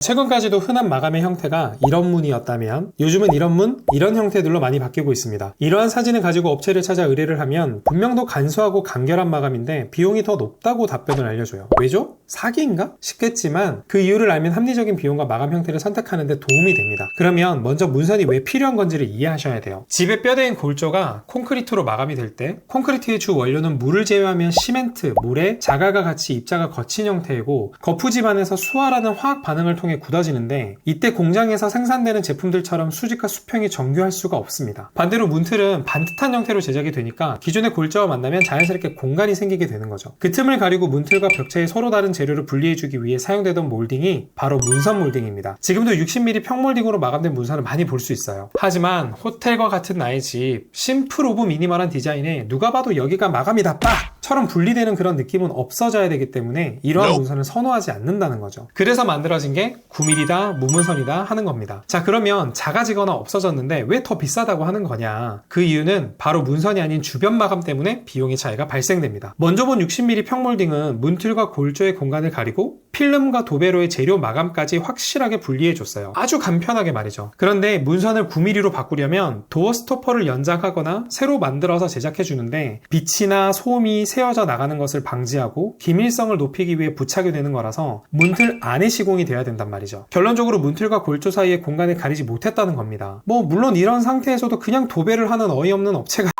최근까지도 흔한 마감의 형태가 이런 문이었다면 요즘은 이런 문, 이런 형태들로 많이 바뀌고 있습니다. 이러한 사진을 가지고 업체를 찾아 의뢰를 하면 분명 더 간소하고 간결한 마감인데 비용이 더 높다고 답변을 알려줘요. 왜죠? 사기인가? 싶겠지만 그 이유를 알면 합리적인 비용과 마감 형태를 선택하는 데 도움이 됩니다. 그러면 먼저 문선이 왜 필요한 건지를 이해하셔야 돼요. 집의 뼈대인 골조가 콘크리트로 마감이 될 때 콘크리트의 주 원료는 물을 제외하면 시멘트, 모래, 자갈과 같이 입자가 거친 형태이고 거푸 집안에서 수화라는 화학 반응을 통해 굳어지는데 이때 공장에서 생산되는 제품들처럼 수직과 수평이 정교할 수가 없습니다. 반대로 문틀은 반듯한 형태로 제작이 되니까 기존의 골조와 만나면 자연스럽게 공간이 생기게 되는 거죠. 그 틈을 가리고 문틀과 벽체의 서로 다른 재료를 분리해주기 위해 사용되던 몰딩이 바로 문선 몰딩입니다. 지금도 60mm 평몰딩으로 마감된 문선을 많이 볼 수 있어요. 하지만 호텔과 같은 나의 집, 심플 오브 미니멀한 디자인에 누가 봐도 여기가 마감이다 빡! 처럼 분리되는 그런 느낌은 없어져야 되기 때문에 이러한 문선을 선호하지 않는다는 거죠. 그래서 만들어진 게 9mm다, 무문선이다 하는 겁니다. 자, 그러면 작아지거나 없어졌는데 왜 더 비싸다고 하는 거냐? 그 이유는 바로 문선이 아닌 주변 마감 때문에 비용의 차이가 발생됩니다. 먼저 본 60mm 평몰딩은 문틀과 골조의 공간을 가리고 필름과 도배로의 재료 마감까지 확실하게 분리해줬어요. 아주 간편하게 말이죠. 그런데 문선을 9mm로 바꾸려면 도어 스토퍼를 연장하거나 새로 만들어서 제작해주는데 빛이나 소음이 새어져 나가는 것을 방지하고 기밀성을 높이기 위해 부착이 되는 거라서 문틀 안에 시공이 돼야 된단 말이죠. 결론적으로 문틀과 골조 사이의 공간을 가리지 못했다는 겁니다. 물론 이런 상태에서도 그냥 도배를 하는 어이없는 업체가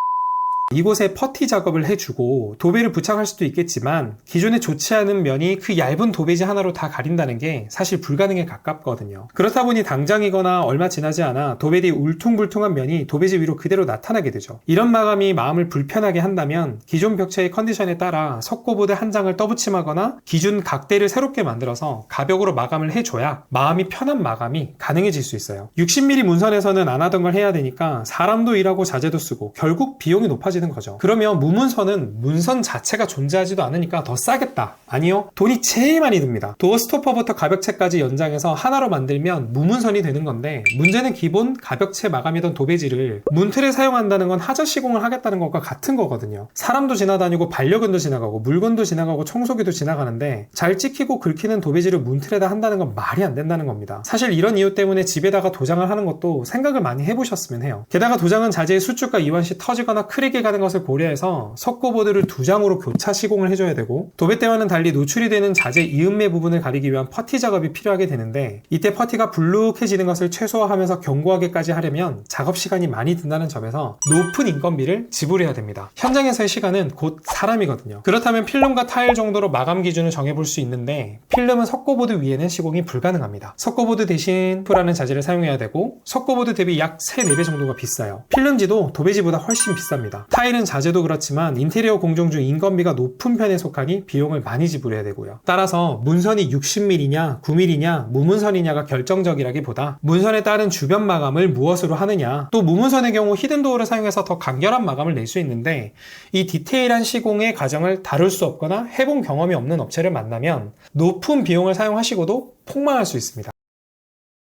이곳에 퍼티 작업을 해주고 도배를 부착할 수도 있겠지만 기존에 좋지 않은 면이 그 얇은 도배지 하나로 다 가린다는 게 사실 불가능에 가깝거든요. 그렇다 보니 당장이거나 얼마 지나지 않아 도배 뒤 울퉁불퉁한 면이 도배지 위로 그대로 나타나게 되죠. 이런 마감이 마음을 불편하게 한다면 기존 벽체의 컨디션에 따라 석고보드 한 장을 떠붙임하거나 기준 각대를 새롭게 만들어서 가벽으로 마감을 해줘야 마음이 편한 마감이 가능해질 수 있어요. 60mm 문선에서는 안 하던 걸 해야 되니까 사람도 일하고 자재도 쓰고 결국 비용이 높아지는 거죠. 그러면 무문선은 문선 자체가 존재하지도 않으니까 더 싸겠다. 아니요. 돈이 제일 많이 듭니다. 도어 스토퍼부터 가벽체까지 연장해서 하나로 만들면 무문선이 되는 건데 문제는 기본 가벽체 마감이던 도배지를 문틀에 사용한다는 건 하자 시공을 하겠다는 것과 같은 거거든요. 사람도 지나다니고 반려견도 지나가고 물건도 지나가고 청소기도 지나가는데 잘 찍히고 긁히는 도배지를 문틀에다 한다는 건 말이 안 된다는 겁니다. 사실 이런 이유 때문에 집에다가 도장을 하는 것도 생각을 많이 해보셨으면 해요. 게다가 도장은 자재의 수축과 이완 시 터지거나 크랙이 가는 것을 고려해서 석고보드를 2장으로 교차 시공을 해줘야 되고 도배 때와는 달리 노출이 되는 자재 이음매 부분을 가리기 위한 퍼티 작업이 필요하게 되는데 이때 퍼티가 불룩해지는 것을 최소화하면서 견고하게까지 하려면 작업 시간이 많이 든다는 점에서 높은 인건비를 지불해야 됩니다. 현장에서의 시간은 곧 사람이거든요. 그렇다면 필름과 타일 정도로 마감 기준을 정해볼 수 있는데 필름은 석고보드 위에는 시공이 불가능합니다. 석고보드 대신 프라는 자재를 사용해야 되고 석고보드 대비 약 3, 4배 정도가 비싸요. 필름지도 도배지보다 훨씬 비쌉니다. 타일은 자재도 그렇지만 인테리어 공정 중 인건비가 높은 편에 속하니 비용을 많이 지불해야 되고요. 따라서 문선이 60mm냐 9mm냐 무문선이냐가 결정적이라기보다 문선에 따른 주변 마감을 무엇으로 하느냐 또 무문선의 경우 히든도어를 사용해서 더 간결한 마감을 낼 수 있는데 이 디테일한 시공의 과정을 다룰 수 없거나 해본 경험이 없는 업체를 만나면 높은 비용을 사용하시고도 폭망할 수 있습니다.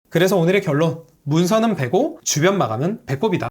그래서 오늘의 결론 문선은 배고 주변 마감은 배꼽이다.